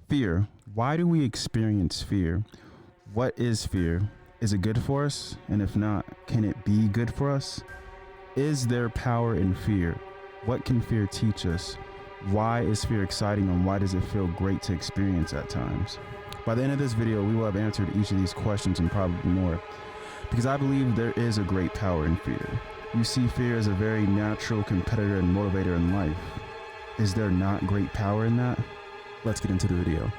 Fear. Why do we experience fear? What is fear? Is it good for us? And if not, can it be good for us? Is there power in fear? What can fear teach us? Why is fear exciting, and why does it feel great to experience at times? By the end of this video, we will have answered each of these questions and probably more, because I believe there is a great power in fear. You see fear as a very natural competitor and motivator in life. Is there not great power in that? Let's get into the video.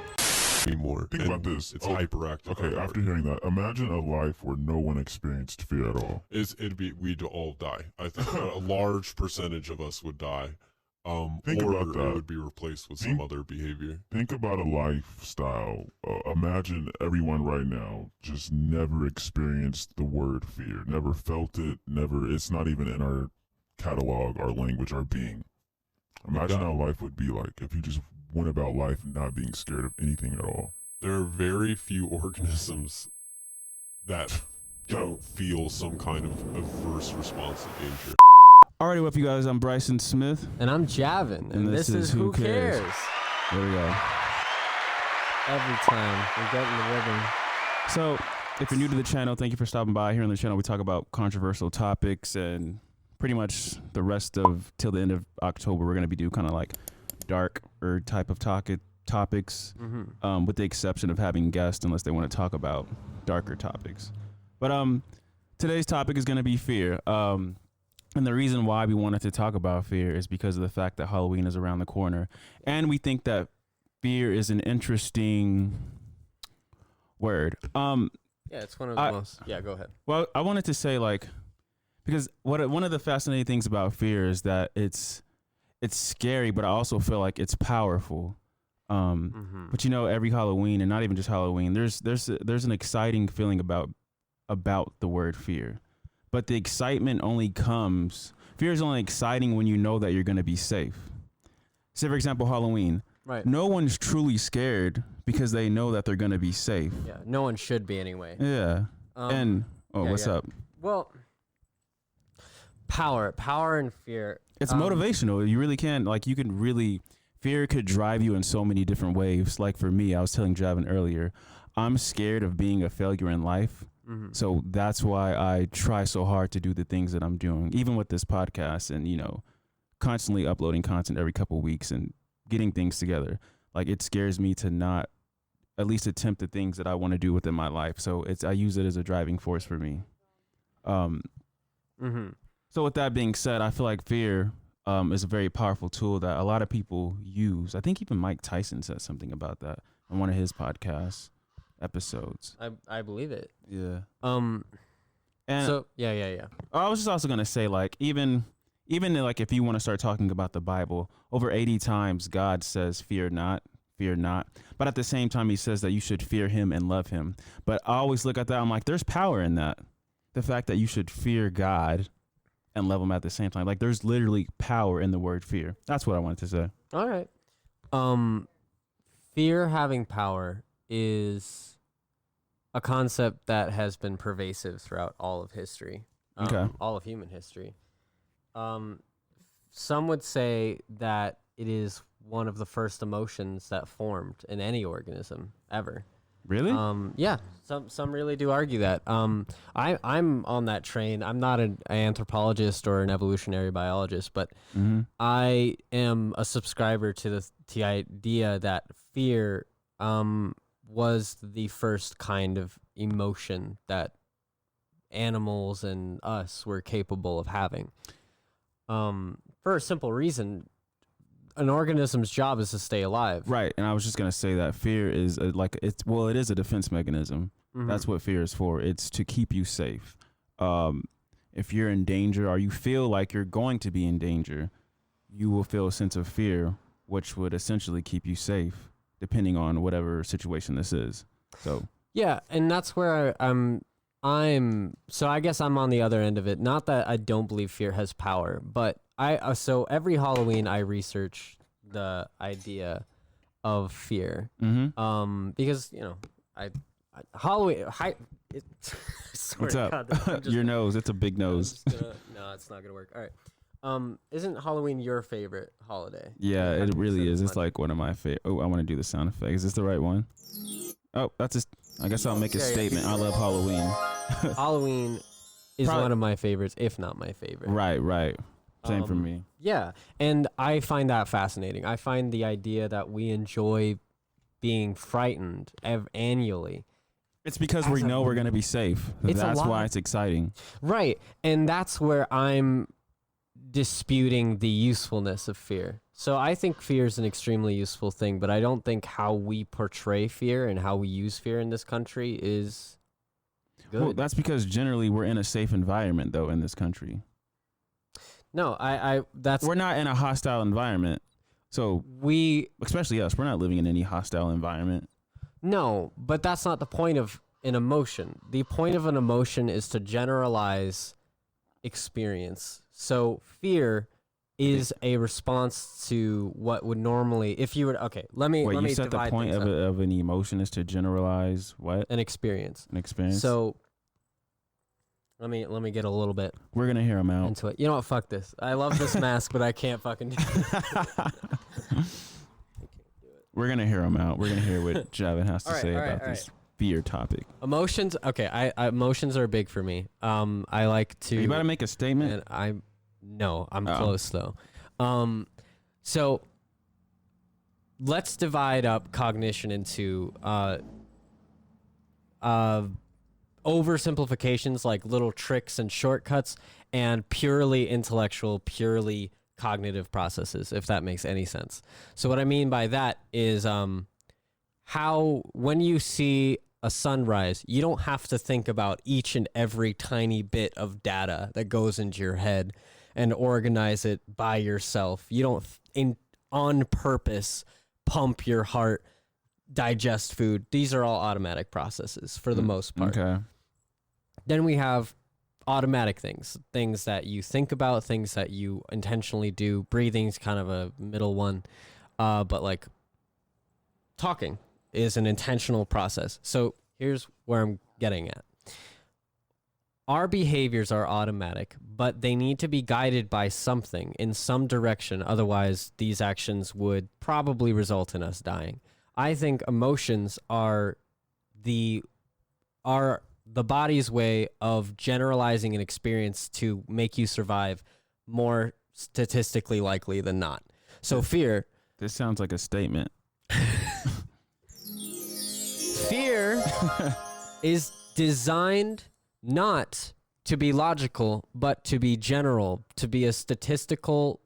Anymore. Think about this. It's hyperactive. Okay, after hearing that, imagine a life where no one experienced fear at all. We'd all die. I think a large percentage of us would die. Think or about that. It would be replaced with some other behavior. Think about a lifestyle. Imagine everyone right now just never experienced the word fear, never felt it, never. It's not even in our catalog, our language, our being. Imagine how life would be like if you just went about life not being scared of anything at all. There are very few organisms that don't feel some kind of adverse response to danger. Alrighty, what up, you guys? I'm Bryson Smith. And I'm Javin. And this is Who Cares? There we go. Every time we get in the rhythm. So, if you're new to the channel, thank you for stopping by. Here on the channel, we talk about controversial topics, and pretty much the rest of till the end of October, we're going to be doing kind of like dark or type of topics, with the exception of having guests, unless they want to talk about darker topics. But today's topic is going to be fear. And the reason why we wanted to talk about fear is because of the fact that Halloween is around the corner. And we think that fear is an interesting word. Yeah, it's one of the most. Yeah, go ahead. Well, I wanted to say, like, because one of the fascinating things about fear is that it's scary, but I also feel like it's powerful. But you know, every Halloween, and not even just Halloween, there's an exciting feeling about the word fear. But the excitement fear is only exciting when you know that you're going to be safe. Say, for example, Halloween. Right. No one's truly scared because they know that they're going to be safe. Yeah, no one should be anyway. Yeah. What's up? Well, power and fear. It's motivational. You really can, fear could drive you in so many different ways. Like for me, I was telling Javin earlier, I'm scared of being a failure in life. So that's why I try so hard to do the things that I'm doing, even with this podcast and, you know, constantly uploading content every couple of weeks and getting things together. Like, it scares me to not at least attempt the things that I want to do within my life. So I use it as a driving force for me. So with that being said, I feel like fear is a very powerful tool that a lot of people use. I think even Mike Tyson said something about that on one of his podcasts episodes. I believe it. Yeah. And so yeah. I was just also gonna say, like, even like if you want to start talking about the Bible, over 80 times God says, "Fear not, fear not." But at the same time, He says that you should fear Him and love Him. But I always look at that, I'm like, there's power in that. The fact that you should fear God and love Him at the same time. Like, there's literally power in the word fear. That's what I wanted to say. All right. Fear having power is a concept that has been pervasive throughout all of history, all of human history. Some would say that it is one of the first emotions that formed in any organism ever. Really? Yeah. Some really do argue that. I'm on that train. I'm not an anthropologist or an evolutionary biologist, but I am a subscriber to the idea that fear was the first kind of emotion that animals and us were capable of having. For a simple reason, an organism's job is to stay alive. Right, and I was just gonna say that fear is it is a defense mechanism. That's what fear is for. It's to keep you safe. If you're in danger or you feel like you're going to be in danger, you will feel a sense of fear, which would essentially keep you safe, depending on whatever situation this is. So yeah, and that's where so I guess I'm on the other end of it. Not that I don't believe fear has power, but so every Halloween I research the idea of fear. Because, you know, Halloween what's up? Your nose, it's a big nose. No, it's not gonna work. All right. Isn't Halloween your favorite holiday? Yeah, Like, it really is. It's much. like one of my favorite. Oh, I want to do the sound effect. Is this the right one? Oh, that's just. I guess I'll make a Yeah, yeah. statement. I love Halloween. Halloween is Probably- one of my favorites, if not my favorite. Right. Same for me. Yeah, and I find that fascinating. I find the idea that we enjoy being frightened annually. It's because we know we're gonna be safe. It's a That's lot. why it's exciting. Right, and that's where I'm disputing the usefulness of fear. So I think fear is an extremely useful thing, but I don't think how we portray fear and how we use fear in this country is good. Well, that's because generally we're in a safe environment, though, in this country. No, that's We're not in a hostile environment. So, we especially us, we're not living in any hostile environment. no, but that's not the point of an emotion. The point of an emotion is to generalize experience. So fear is a response to what would normally, if you were okay. Let me Wait, let you me said the divide point things of, up. of an emotion is to generalize what? An experience. An experience? So let me get a little bit we're going to hear them out. into it. You know what? Fuck this. I love this mask, but I can't fucking do it. We're going to hear them out. We're going to hear what Javin has to All right, say all right, about all this fear topic. Emotions. Okay, I emotions are big for me. I like to. Are you about to make a statement? And I'm Oh. close though. So let's divide up cognition into oversimplifications, like little tricks and shortcuts, and purely intellectual, purely cognitive processes, if that makes any sense. So what I mean by that is how when you see a sunrise, you don't have to think about each and every tiny bit of data that goes into your head and organize it by yourself. You don't on purpose pump your heart, digest food. These are all automatic processes for the most part. Okay. Then we have automatic things that you think about, things that you intentionally do. Breathing's kind of a middle one, but like talking is an intentional process. So here's where I'm getting at. Our behaviors are automatic, but they need to be guided by something in some direction. Otherwise, these actions would probably result in us dying. I think emotions are the body's way of generalizing an experience to make you survive more statistically likely than not. So fear. This sounds like a statement. Fear is designed not to be logical, but to be general, to be a statistical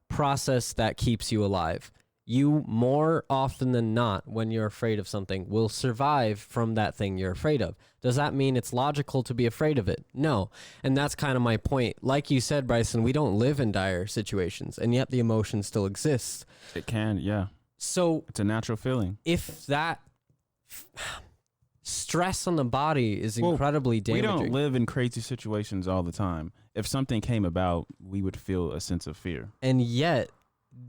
process that keeps you alive. You, more often than not, when you're afraid of something, will survive from that thing you're afraid of. Does that mean it's logical to be afraid of it? No. And that's kind of my point. Like you said, Bryson, we don't live in dire situations, and yet the emotion still exists. It can, yeah. So It's a natural feeling. if that stress on the body is Well, incredibly We damaging. don't live in crazy situations all the time. If something came about, we would feel a sense of fear. And yet,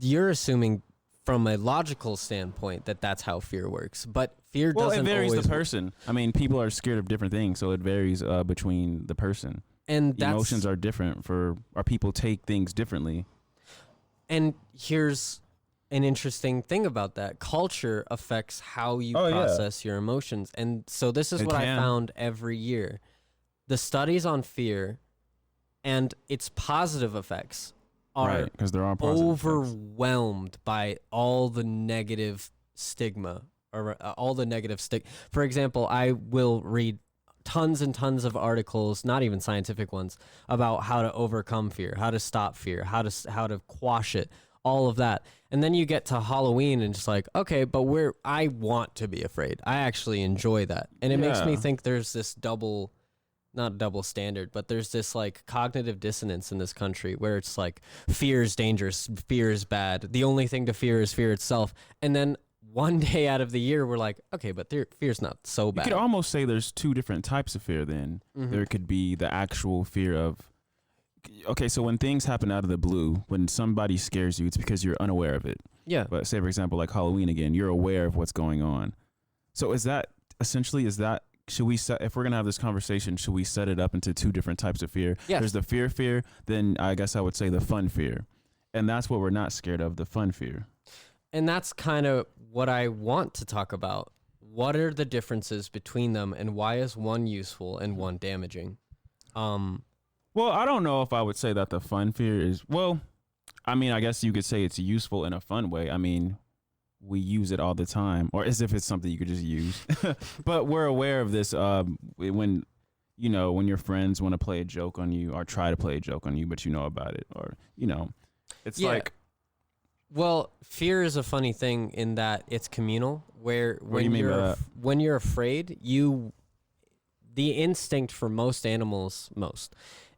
you're assuming from a logical standpoint that that's how fear works. But fear Well, doesn't it varies always the person. I mean, people are scared of different things, so it varies between the person. And that's, Emotions are different or people take things differently. And here's an interesting thing about that. Culture affects how you Oh, yeah. process your emotions. And so this is It what I can. found every year. The studies on fear and its positive effects are Right, because there are positive effects. overwhelmed by all the negative stigma or all the negative For example, I will read tons and tons of articles, not even scientific ones, about how to overcome fear, how to stop fear, how to quash it, all of that. And then you get to Halloween and just like, okay, but I want to be afraid. I actually enjoy that. And it makes me Yeah. think there's this not double standard, but there's this like cognitive dissonance in this country where it's like fear is dangerous, fear is bad. The only thing to fear is fear itself. And then one day out of the year, we're like, okay, but fear's not so You bad. could almost say there's two different types of fear then. Mhm. There could be the actual fear of, okay, so when things happen out of the blue, when somebody scares you, it's because you're unaware of it. Yeah. But say, for example, like Halloween again, you're aware of what's going on. So is that should we set, if we're gonna have this conversation, should we set it up into two different types of fear? Yes. There's the fear, then I guess I would say the fun fear. And that's what we're not scared of, the fun fear. And that's kind of what I want to talk about. What are the differences between them, and why is one useful and one damaging? Well, I don't know if I would say that the fun fear is, well, I mean, I guess you could say it's useful in a fun way. I mean, we use it all the time, or as if it's something you could just use. But we're aware of this when, you know, when your friends want to play a joke on you or try to play a joke on you, but you know about it, or, you know, it's like. Well, fear is a funny thing in that it's communal, where What do you mean by that? when you're afraid, the instinct for most animals,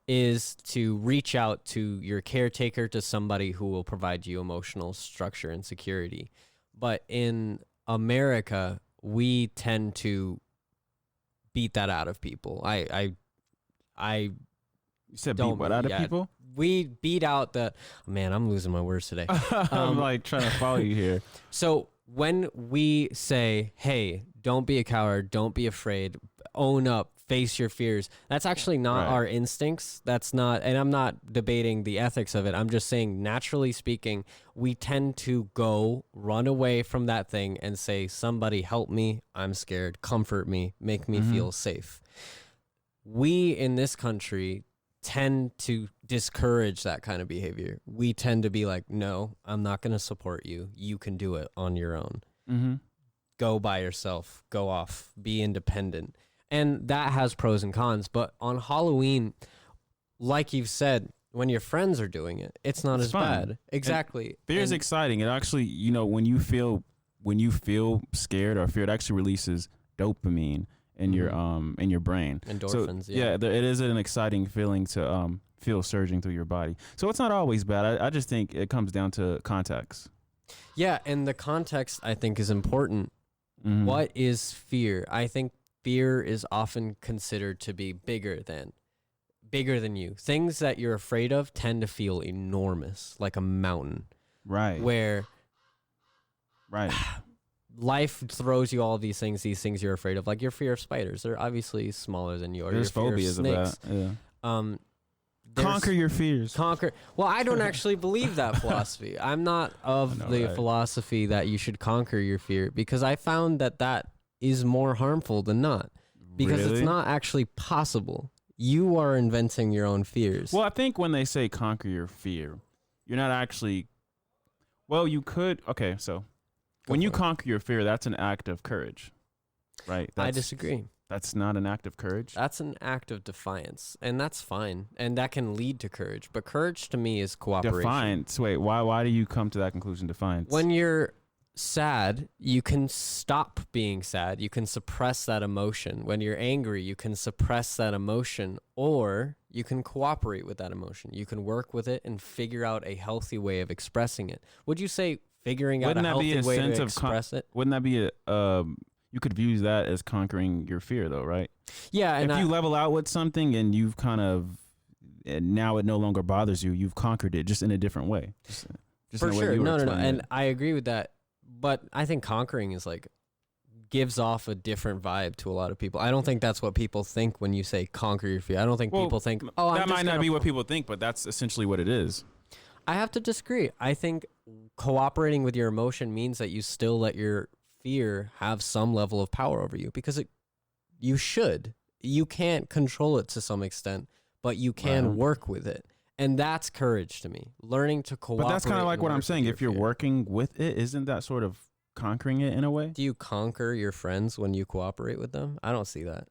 is to reach out to your caretaker, to somebody who will provide you emotional structure and security. But in America, we tend to beat that out of people. I You said beat don't what out of people? We beat out the, man, I'm losing my words today. I'm like trying to follow you here. So when we say, hey, don't be a coward, don't be afraid, own up, face your fears, that's actually not our instincts. That's not, and I'm not debating the ethics of it. I'm just saying, naturally speaking, we tend to go run away from that thing and say, somebody help me, I'm scared, comfort me, make me feel safe. We in this country tend to discourage that kind of behavior. We tend to be like, no, I'm not going to support you. You can do it on your own. Go by yourself, go off, be independent. And that has pros and cons. But on Halloween, like you've said, when your friends are doing it, it's not as fun. bad. Exactly. Fear is exciting. It actually, you know, when you feel scared or fear, it actually releases dopamine in your brain. Endorphins. So, it is an exciting feeling to feel surging through your body. So it's not always bad. I just think it comes down to context. Yeah, and the context, I think, is important. What is fear? I think fear is often considered to be bigger than you. Things that you're afraid of tend to feel enormous, like a mountain. Right. Where right. life throws you all these things you're afraid of, like your fear of spiders. They're obviously smaller than you. Or There's your fear phobias of snakes. that. Yeah. Conquer your fears. Well, I don't actually believe that philosophy. I'm not of the philosophy that you should conquer your fear, because I found that is more harmful than not, because it's not actually possible. You are inventing your own fears. Well, I think when they say conquer your fear, you're not actually, well, you could. Okay, so when you conquer your fear, that's an act of courage, right? I disagree. That's not an act of courage. That's an act of defiance, and that's fine, and that can lead to courage. But courage to me is cooperation. Defiance. Wait, why do you come to that conclusion? Defiance. When you're sad, you can stop being sad. You can suppress that emotion. When you're angry, you can suppress that emotion, or you can cooperate with that emotion. You can work with it and figure out a healthy way of expressing it. Would you say figuring out a healthy way to express it? Wouldn't that be a you could view that as conquering your fear, though, right? Yeah. And if you level out with something and you've and now it no longer bothers you, you've conquered it just in a different way. Just for sure. No. And I agree with that. But I think conquering is gives off a different vibe to a lot of people. I don't think that's what people think when you say conquer your fear. I don't think people think, oh, that might not be what people think, but that's essentially what it is. I have to disagree. I think cooperating with your emotion means that you still let your fear have some level of power over you, because you should. You can't control it to some extent, but you can work with it. And that's courage to me. Learning to cooperate. But that's kind of like what I'm saying. If you're working with it, isn't that sort of conquering it in a way? Do you conquer your friends when you cooperate with them? I don't see that.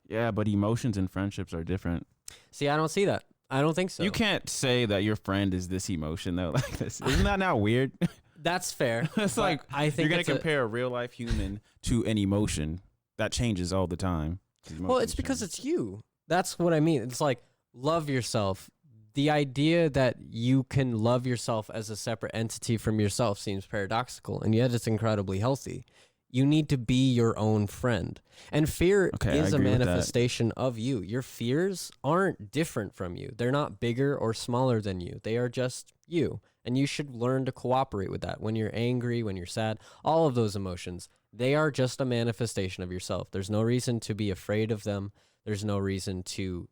Yeah, but emotions and friendships are different. See, I don't see that. I don't think so. You can't say that your friend is this emotion, though. Like this. Isn't that now weird? That's fair. It's like, I think you're going to compare a real life human to an emotion that changes all the time. Well, it's because it's you. That's what I mean. It's like, love yourself. The idea that you can love yourself as a separate entity from yourself seems paradoxical, and yet it's incredibly healthy. You need to be your own friend. And fear is a manifestation of you. Your fears aren't different from you. They're not bigger or smaller than you. They are just you. and you should learn to cooperate with that. When you're angry, when you're sad, all of those emotions, they are just a manifestation of yourself. There's no reason to be afraid of them. There's no reason to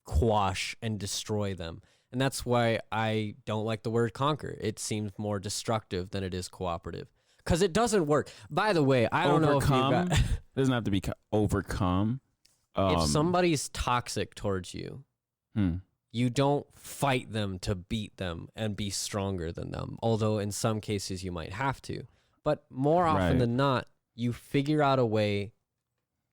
quash and destroy them. And that's why I don't like the word conquer. It seems more destructive than it is cooperative. Because it doesn't work. By the way, I don't know if you got... It doesn't have to be overcome. If somebody's toxic towards you, you don't fight them to beat them and be stronger than them. Although in some cases you might have to. But more often than not, you figure out a way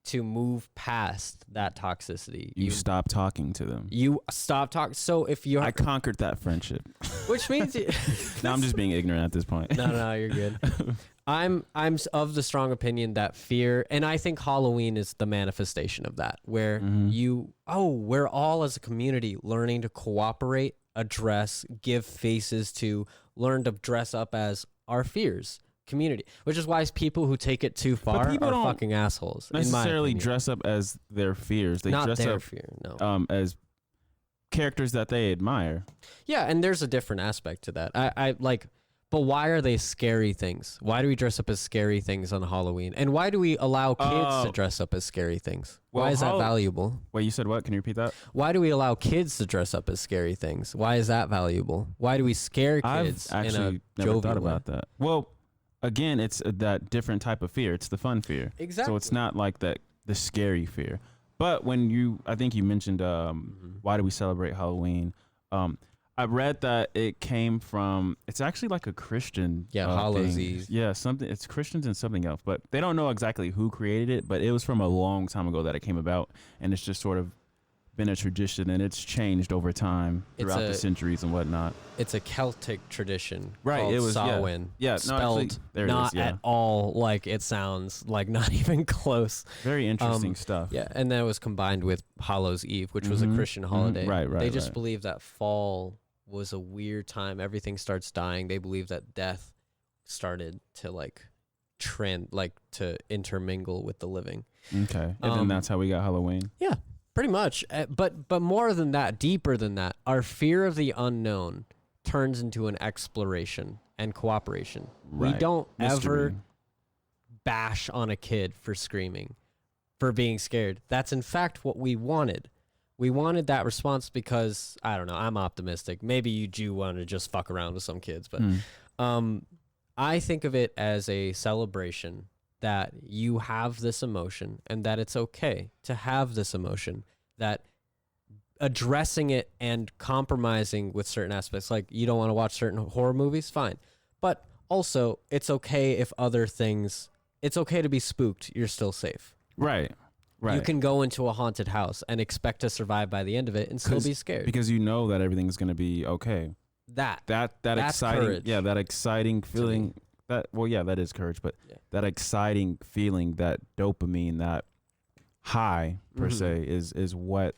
to move past that toxicity. You stop talking to them. You stop talking. So if you're... I conquered that friendship. Which means... Now I'm just being ignorant at this point. No, you're good. I'm of the strong opinion that fear, and I think Halloween is the manifestation of that, where we're all as a community learning to cooperate, address, give faces to, learn to dress up as our fears. Community, which is why people who take it too far are fucking assholes. Necessarily dress up as their fears. They Not dress their up fear, no. As characters that they admire. Yeah, and there's a different aspect to that. I like, but why are they scary things? Why do we dress up as scary things on Halloween? And why do we allow kids to dress up as scary things? Why is that valuable? Wait, you said what? Can you repeat that? Why do we allow kids to dress up as scary things? Why is that valuable? Why do we scare kids? I've actually never thought about that. Well, again, it's that different type of fear. It's the fun fear. Exactly. So it's not like the scary fear. But when I think you mentioned, why do we celebrate Halloween? I read that it came from, it's actually like a Christian Hallows Eve. Yeah, it's Christians and something else. But they don't know exactly who created it, but it was from a long time ago that it came about. And it's just sort of been a tradition, and it's changed over time throughout the centuries and whatnot. It's a Celtic tradition, right? Called it was Samhain, spelled not at all like it sounds, like not even close. Very interesting stuff. Yeah, and then it was combined with Hallows Eve, which was a Christian holiday. Right. They just believe that fall was a weird time. Everything starts dying. They believe that death started to to intermingle with the living. Okay, and then that's how we got Halloween. Yeah. Pretty much, but more than that, deeper than that, our fear of the unknown turns into an exploration and cooperation. Right. We don't ever bash on a kid for screaming, for being scared. That's in fact what we wanted. We wanted that response because, I don't know, I'm optimistic. Maybe you do want to just fuck around with some kids, but I think of it as a celebration that you have this emotion and that it's okay to have this emotion, that addressing it and compromising with certain aspects, like you don't want to watch certain horror movies, fine. But also, it's okay if other things, it's okay to be spooked, you're still safe. Right. You can go into a haunted house and expect to survive by the end of it and still be scared. Because you know that everything's going to be okay. That's exciting, courage. Yeah, that exciting feeling. That is courage, but that exciting feeling, that dopamine, that high per se is what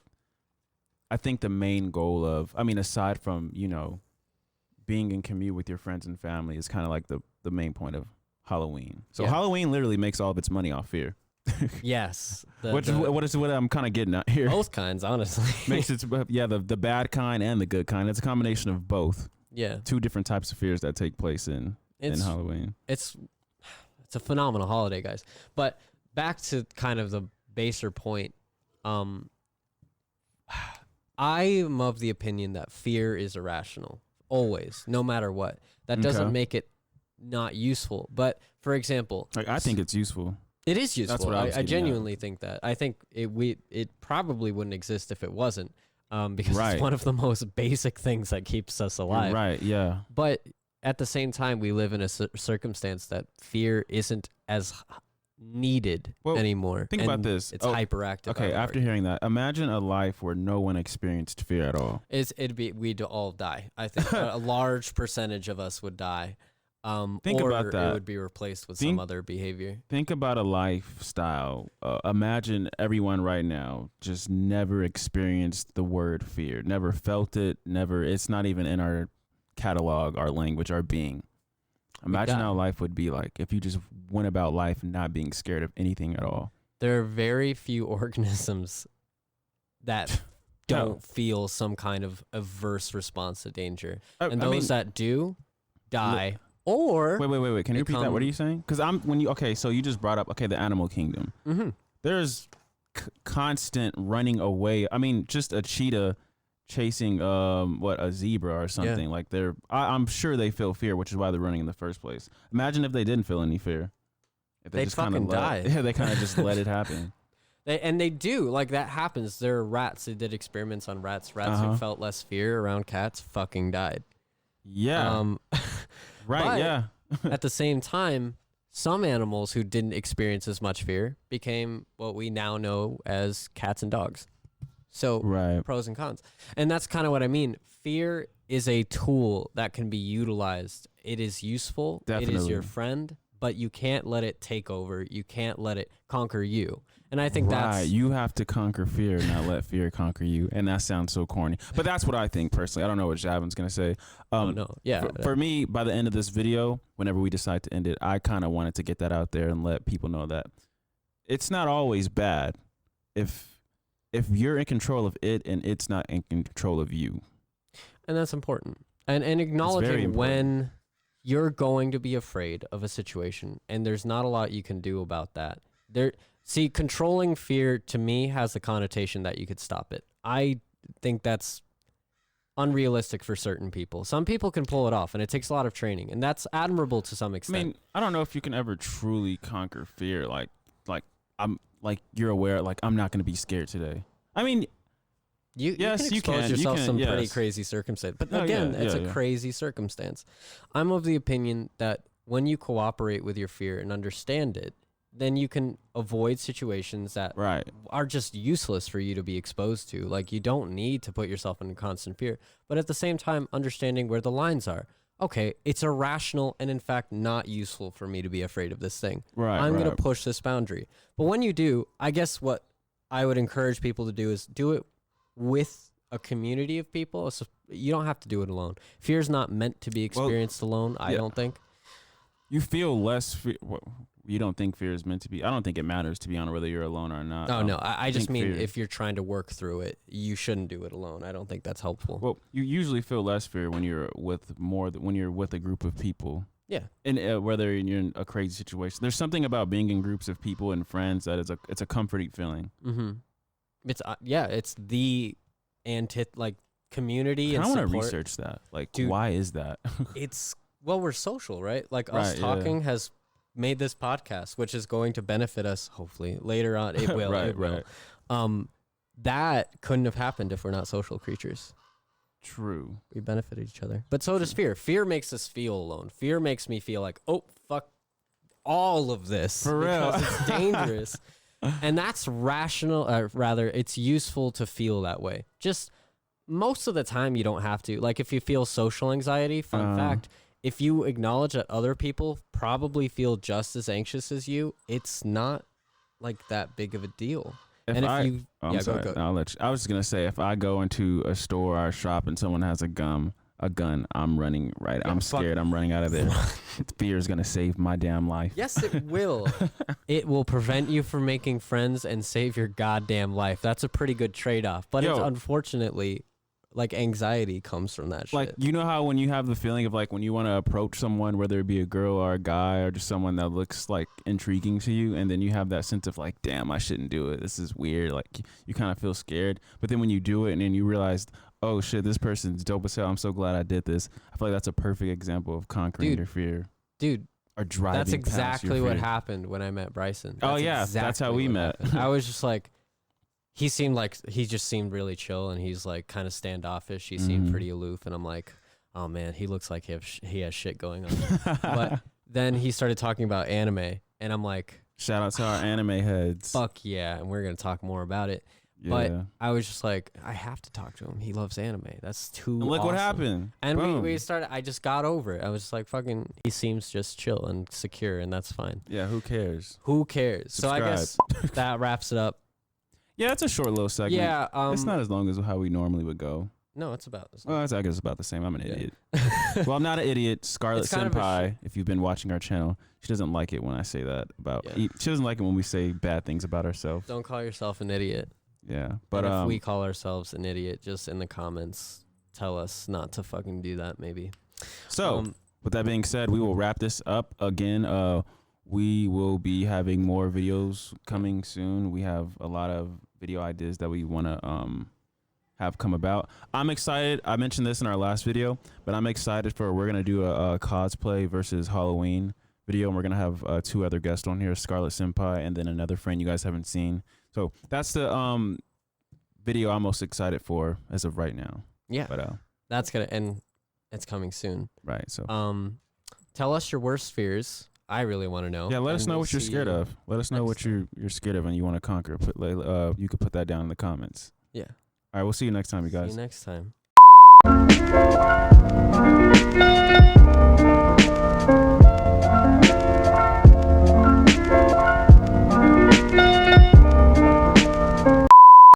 I think the main goal of, I mean, aside from, being in commune with your friends and family is kind of like the main point of Halloween. So Halloween literally makes all of its money off fear. Yes. What I'm kind of getting at here. Both kinds, honestly. Makes it, the bad kind and the good kind. It's a combination of both. Yeah. Two different types of fears that take place in Halloween. It's a phenomenal holiday, guys. But back to kind of the baser point, I am of the opinion that fear is irrational, always, no matter what. That doesn't make it not useful. But for example, I think it's useful. It is useful. That's what I genuinely think that. I think it probably wouldn't exist if it wasn't, because it's one of the most basic things that keeps us alive. Right. Yeah. But at the same time, we live in a circumstance that fear isn't as needed anymore. Think about this. It's hyperactive. Okay, after hearing that, imagine a life where no one experienced fear at all. We'd all die. I think a large percentage of us would die. Think about that. It would be replaced with some other behavior. Think about a lifestyle. Imagine everyone right now just never experienced the word fear, never felt it, never. It's not even in our catalog, our language, our being. Imagine how life would be like if you just went about life not being scared of anything at all. There are very few organisms that don't feel some kind of averse response to danger. And I mean, those that do die. Or wait. Can you repeat that? What are you saying? Because so you just brought up, the animal kingdom. Mm-hmm. There's constant running away. I mean, just a cheetah chasing a zebra or something. Yeah. Like I'm sure they feel fear, which is why they're running in the first place. Imagine if they didn't feel any fear. If They'd just fucking die. Yeah, they kind of just let it happen. They do, like, that happens. There are rats. They did experiments on rats. Rats who felt less fear around cats fucking died. Yeah. Right, yeah. At the same time, some animals who didn't experience as much fear became what we now know as cats and dogs. So, right. Pros and cons. And that's kind of what I mean. Fear is a tool that can be utilized. It is useful. Definitely. It is your friend, but you can't let it take over. You can't let it conquer you. And I think that's... You have to conquer fear, not let fear conquer you. And that sounds so corny. But that's what I think personally. I don't know what Javin's going to say. no. Yeah. For me, by the end of this video, whenever we decide to end it, I kind of wanted to get that out there and let people know that it's not always bad if you're in control of it and it's not in control of you. And that's important. And acknowledging when you're going to be afraid of a situation and there's not a lot you can do about that. See, controlling fear to me has the connotation that you could stop it. I think that's unrealistic for certain people. Some people can pull it off, and it takes a lot of training, and that's admirable to some extent. I mean, I don't know if you can ever truly conquer fear. Like you're aware, like, I'm not going to be scared today. I mean, you can expose yourself some pretty yes. crazy circumstance. But again, it's a crazy circumstance. I'm of the opinion that when you cooperate with your fear and understand it, then you can avoid situations that are just useless for you to be exposed to. Like, you don't need to put yourself in constant fear. But at the same time, understanding where the lines are. Okay, it's irrational and, in fact, not useful for me to be afraid of this thing. I'm going to push this boundary. But when you do, I guess what I would encourage people to do is do it with a community of people. So you don't have to do it alone. Fear is not meant to be experienced alone, I don't think. You feel less fear. You don't think fear is meant to be? I don't think it matters, to be honest, whether you're alone or not. Oh, no. I just mean if you're trying to work through it, you shouldn't do it alone. I don't think that's helpful. Well, you usually feel less fear when you're with a group of people. Yeah. And whether you're in a crazy situation. There's something about being in groups of people and friends that it's a comforting feeling. Mm-hmm. It's the community and support. I want to research that. Like, dude, why is that? We're social, right? Like, us talking has made this podcast, which is going to benefit us hopefully later on. It will. Right. That couldn't have happened if we're not social creatures. True. We benefit each other. But so does fear. Fear makes us feel alone. Fear makes me feel like, oh, fuck all of this. For real. Because it's dangerous. And that's rational, it's useful to feel that way. Just most of the time you don't have to. Like, if you feel social anxiety, fun fact, if you acknowledge that other people probably feel just as anxious as you, it's not like that big of a deal. Go. I'll let you. I was just gonna say, if I go into a store or a shop and someone has a gun, I'm running. Right, I'm scared. I'm running out of there. Fear is gonna save my damn life. Yes, it will. It will prevent you from making friends and save your goddamn life. That's a pretty good trade-off. But it's unfortunately, like, anxiety comes from that shit. Like, you know how when you have the feeling of, like, when you want to approach someone, whether it be a girl or a guy or just someone that looks, like, intriguing to you, and then you have that sense of, like, damn, I shouldn't do it. This is weird. Like, you kind of feel scared. But then when you do it and then you realize, oh, shit, this person's dope as hell. I'm so glad I did this. I feel like that's a perfect example of conquering your fear. Dude. Or driving That's exactly past your what fear. happened when I met Bryson. That's how we met. I was just like, he just seemed really chill, and he's like kind of standoffish. He seemed pretty aloof, and I'm like, oh man, he looks like he has shit going on. But then he started talking about anime, and I'm like, shout out to our anime heads. Fuck yeah, and we're gonna talk more about it. Yeah. But I was just like, I have to talk to him. He loves anime. That's too Look awesome. What happened. And we started, I just got over it. I was just like, fucking, he seems just chill and secure, and that's fine. Yeah, who cares? Who cares? Subscribe. So I guess that wraps it up. Yeah, it's a short little segment. Yeah. It's not as long as how we normally would go. No, it's about this. Well, I guess it's about the same. I'm an idiot. Well, I'm not an idiot. Scarlett Senpai, if you've been watching our channel, she doesn't like it when I say that about. She doesn't like it when we say bad things about ourselves. Don't call yourself an idiot. Yeah, but and if we call ourselves an idiot, just in the comments, tell us not to fucking do that. Maybe. So, with that being said, we will wrap this up again. We will be having more videos coming soon. We have a lot of video ideas that we want to have come about. I'm excited. I mentioned this in our last video, but I'm excited we're going to do a cosplay versus Halloween video, and we're going to have 2 other guests on here, Scarlet Senpai and then another friend you guys haven't seen. So that's the video I'm most excited for as of right now. Yeah. But that's gonna and it's coming soon. right. So tell us your worst fears. I really want to know. yeah, let us And know we'll what you're see scared you of. Let us know what you're scared of and you want to conquer. You could put that down in the comments. Yeah. All right, we'll see you next time, you guys. See you next time.